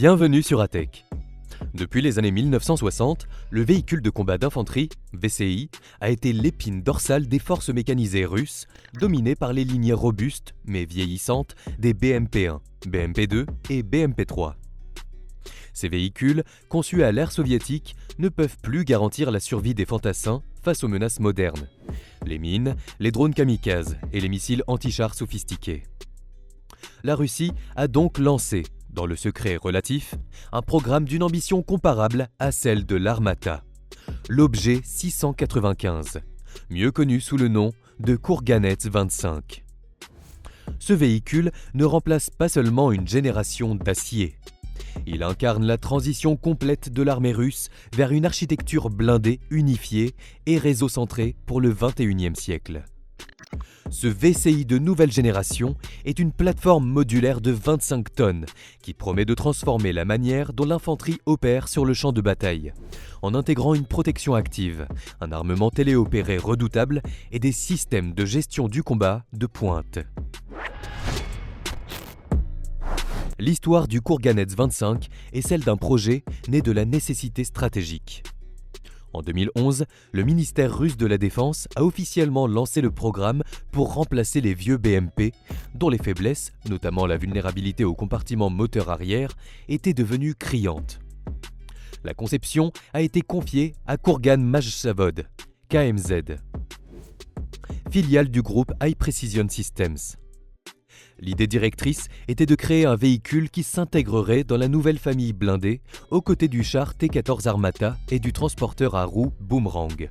Bienvenue sur ATEC. Depuis les années 1960, le véhicule de combat d'infanterie, VCI, a été l'épine dorsale des forces mécanisées russes, dominées par les lignées robustes, mais vieillissantes, des BMP-1, BMP-2 et BMP-3. Ces véhicules, conçus à l'ère soviétique, ne peuvent plus garantir la survie des fantassins face aux menaces modernes, les mines, les drones kamikazes et les missiles anti-chars sophistiqués. La Russie a donc lancé, dans le secret relatif, un programme d'une ambition comparable à celle de l'Armata, l'objet 695, mieux connu sous le nom de Kourganets 25. Ce véhicule ne remplace pas seulement une génération d'acier. Il incarne la transition complète de l'armée russe vers une architecture blindée, unifiée et réseau-centrée pour le XXIe siècle. Ce VCI de nouvelle génération est une plateforme modulaire de 25 tonnes qui promet de transformer la manière dont l'infanterie opère sur le champ de bataille, en intégrant une protection active, un armement téléopéré redoutable et des systèmes de gestion du combat de pointe. L'histoire du Kourganets 25 est celle d'un projet né de la nécessité stratégique. En 2011, le ministère russe de la Défense a officiellement lancé le programme pour remplacer les vieux BMP, dont les faiblesses, notamment la vulnérabilité au compartiment moteur arrière, étaient devenues criantes. La conception a été confiée à Kourgan Majzavod, KMZ, filiale du groupe High Precision Systems. L'idée directrice était de créer un véhicule qui s'intégrerait dans la nouvelle famille blindée aux côtés du char T-14 Armata et du transporteur à roues Boomerang.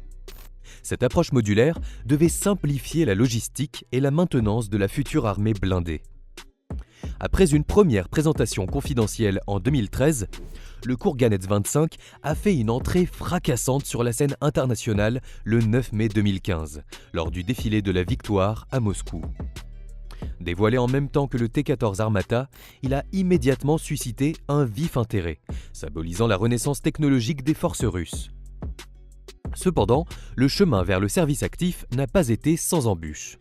Cette approche modulaire devait simplifier la logistique et la maintenance de la future armée blindée. Après une première présentation confidentielle en 2013, le Kourganets 25 a fait une entrée fracassante sur la scène internationale le 9 mai 2015, lors du défilé de la victoire à Moscou. Dévoilé en même temps que le T-14 Armata, il a immédiatement suscité un vif intérêt, symbolisant la renaissance technologique des forces russes. Cependant, le chemin vers le service actif n'a pas été sans embûches.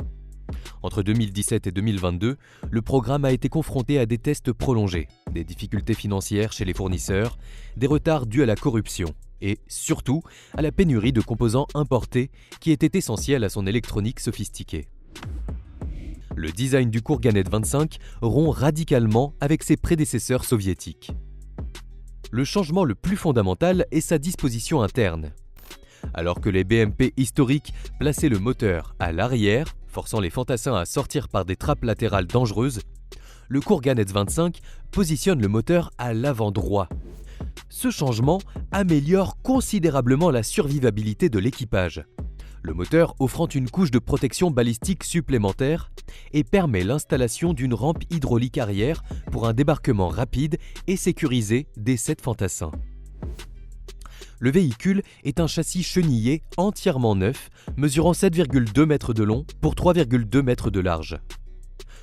Entre 2017 et 2022, le programme a été confronté à des tests prolongés, des difficultés financières chez les fournisseurs, des retards dus à la corruption et, surtout, à la pénurie de composants importés qui étaient essentiels à son électronique sophistiquée. Le design du Kourganets 25 rompt radicalement avec ses prédécesseurs soviétiques. Le changement le plus fondamental est sa disposition interne. Alors que les BMP historiques plaçaient le moteur à l'arrière, forçant les fantassins à sortir par des trappes latérales dangereuses, le Kourganets 25 positionne le moteur à l'avant droit. Ce changement améliore considérablement la survivabilité de l'équipage, le moteur offrant une couche de protection balistique supplémentaire et permet l'installation d'une rampe hydraulique arrière pour un débarquement rapide et sécurisé des 7 fantassins. Le véhicule est un châssis chenillé entièrement neuf, mesurant 7,2 mètres de long pour 3,2 mètres de large.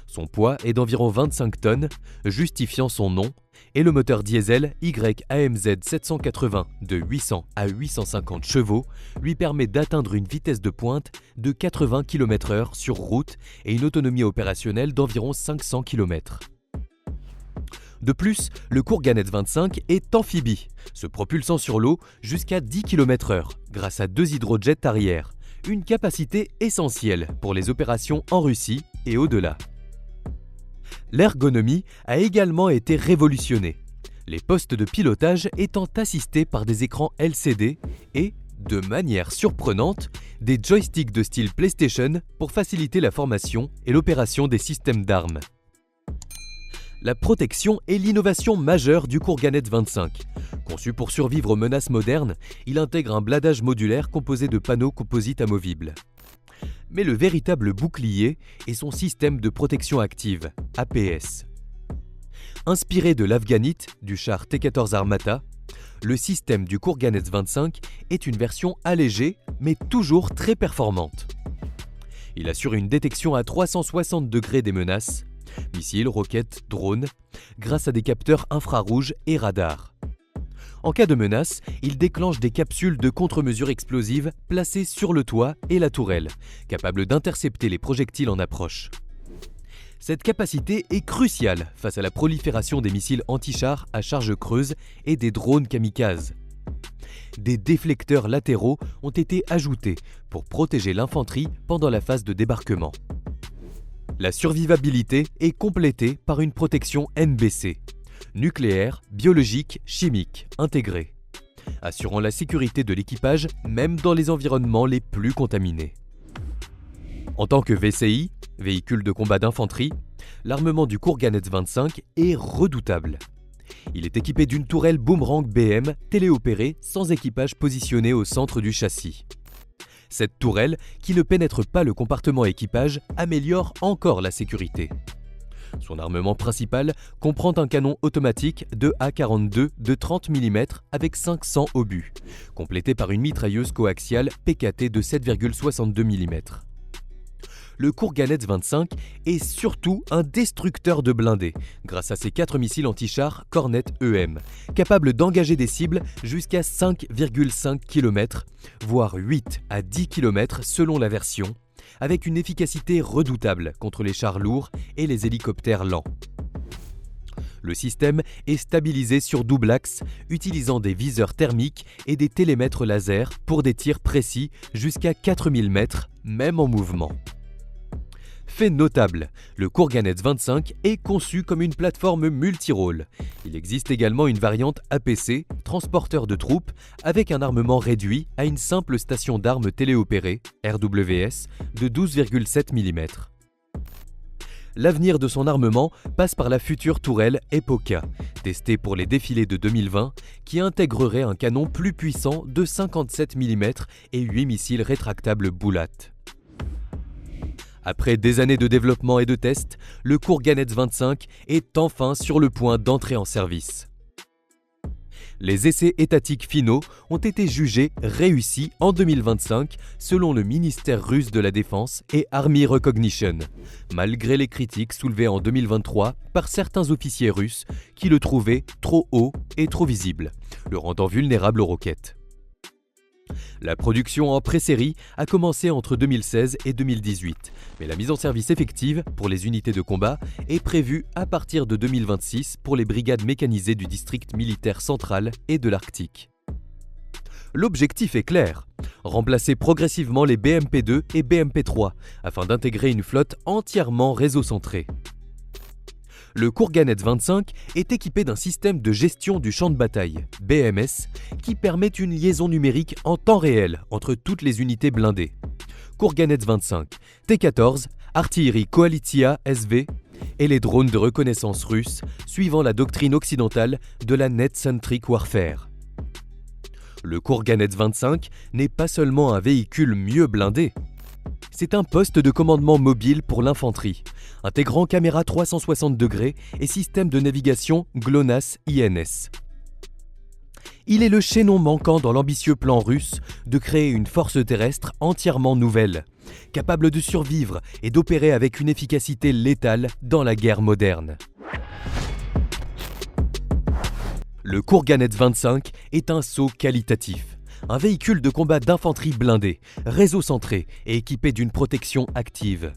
Son poids est d'environ 25 tonnes, justifiant son nom, et le moteur diesel YAMZ 780 de 800 à 850 chevaux lui permet d'atteindre une vitesse de pointe de 80 km/h sur route et une autonomie opérationnelle d'environ 500 km. De plus, le Kourganets 25 est amphibie, se propulsant sur l'eau jusqu'à 10 km/h grâce à 2 hydrojets arrière, une capacité essentielle pour les opérations en Russie et au-delà. L'ergonomie a également été révolutionnée, les postes de pilotage étant assistés par des écrans LCD et, de manière surprenante, des joysticks de style PlayStation pour faciliter la formation et l'opération des systèmes d'armes. La protection est l'innovation majeure du Kourganets 25. Conçu pour survivre aux menaces modernes, il intègre un bladage modulaire composé de panneaux composites amovibles. Mais le véritable bouclier est son système de protection active, APS. Inspiré de l'afghanite du char T-14 Armata, le système du Kourganets 25 est une version allégée mais toujours très performante. Il assure une détection à 360 degrés des menaces, missiles, roquettes, drones, grâce à des capteurs infrarouges et radars. En cas de menace, il déclenche des capsules de contre-mesure explosives placées sur le toit et la tourelle, capables d'intercepter les projectiles en approche. Cette capacité est cruciale face à la prolifération des missiles anti-chars à charge creuse et des drones kamikazes. Des déflecteurs latéraux ont été ajoutés pour protéger l'infanterie pendant la phase de débarquement. La survivabilité est complétée par une protection NBC, nucléaire, biologique, chimique, intégrée, assurant la sécurité de l'équipage même dans les environnements les plus contaminés. En tant que VCI, véhicule de combat d'infanterie, l'armement du Kourganets 25 est redoutable. Il est équipé d'une tourelle Boomerang BM téléopérée sans équipage positionné au centre du châssis. Cette tourelle, qui ne pénètre pas le compartiment équipage, améliore encore la sécurité. Son armement principal comprend un canon automatique de A42 de 30 mm avec 500 obus, complété par une mitrailleuse coaxiale PKT de 7,62 mm. Le Kourganets 25 est surtout un destructeur de blindés, grâce à ses 4 missiles anti-chars Kornet EM, capables d'engager des cibles jusqu'à 5,5 km, voire 8 à 10 km selon la version, avec une efficacité redoutable contre les chars lourds et les hélicoptères lents. Le système est stabilisé sur double axe, utilisant des viseurs thermiques et des télémètres laser pour des tirs précis jusqu'à 4000 mètres, même en mouvement. Fait notable, le Kourganets 25 est conçu comme une plateforme multirôle. Il existe également une variante APC, transporteur de troupes, avec un armement réduit à une simple station d'armes téléopérée, RWS, de 12,7 mm. L'avenir de son armement passe par la future tourelle EPOCA, testée pour les défilés de 2020, qui intégrerait un canon plus puissant de 57 mm et 8 missiles rétractables Boulat. Après des années de développement et de tests, le Kourganets 25 est enfin sur le point d'entrer en service. Les essais étatiques finaux ont été jugés réussis en 2025 selon le ministère russe de la Défense et Army Recognition, malgré les critiques soulevées en 2023 par certains officiers russes qui le trouvaient trop haut et trop visible, le rendant vulnérable aux roquettes. La production en pré-série a commencé entre 2016 et 2018, mais la mise en service effective pour les unités de combat est prévue à partir de 2026 pour les brigades mécanisées du district militaire central et de l'Arctique. L'objectif est clair, remplacer progressivement les BMP2 et BMP3 afin d'intégrer une flotte entièrement réseau-centrée. Le Kourganets 25 est équipé d'un système de gestion du champ de bataille, BMS, qui permet une liaison numérique en temps réel entre toutes les unités blindées. Kourganets 25, T-14, artillerie Koalitsia SV et les drones de reconnaissance russes, suivant la doctrine occidentale de la Net-Centric Warfare. Le Kourganets 25 n'est pas seulement un véhicule mieux blindé, c'est un poste de commandement mobile pour l'infanterie, intégrant caméra 360 degrés et système de navigation GLONASS-INS. Il est le chaînon manquant dans l'ambitieux plan russe de créer une force terrestre entièrement nouvelle, capable de survivre et d'opérer avec une efficacité létale dans la guerre moderne. Le Kourganets 25 est un saut qualitatif. Un véhicule de combat d'infanterie blindé, réseau-centré et équipé d'une protection active.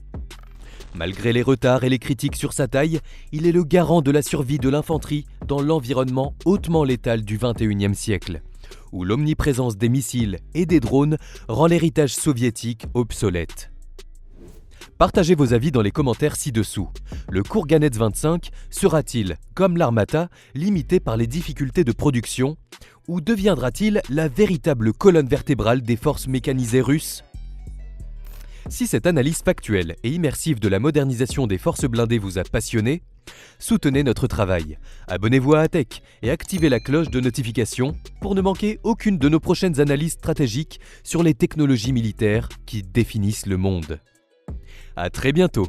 Malgré les retards et les critiques sur sa taille, il est le garant de la survie de l'infanterie dans l'environnement hautement létal du XXIe siècle, où l'omniprésence des missiles et des drones rend l'héritage soviétique obsolète. Partagez vos avis dans les commentaires ci-dessous. Le Kourganets 25 sera-t-il, comme l'Armata, limité par les difficultés de production, ou deviendra-t-il la véritable colonne vertébrale des forces mécanisées russes ? Si cette analyse factuelle et immersive de la modernisation des forces blindées vous a passionné, soutenez notre travail. Abonnez-vous à ATech et activez la cloche de notification pour ne manquer aucune de nos prochaines analyses stratégiques sur les technologies militaires qui définissent le monde. À très bientôt.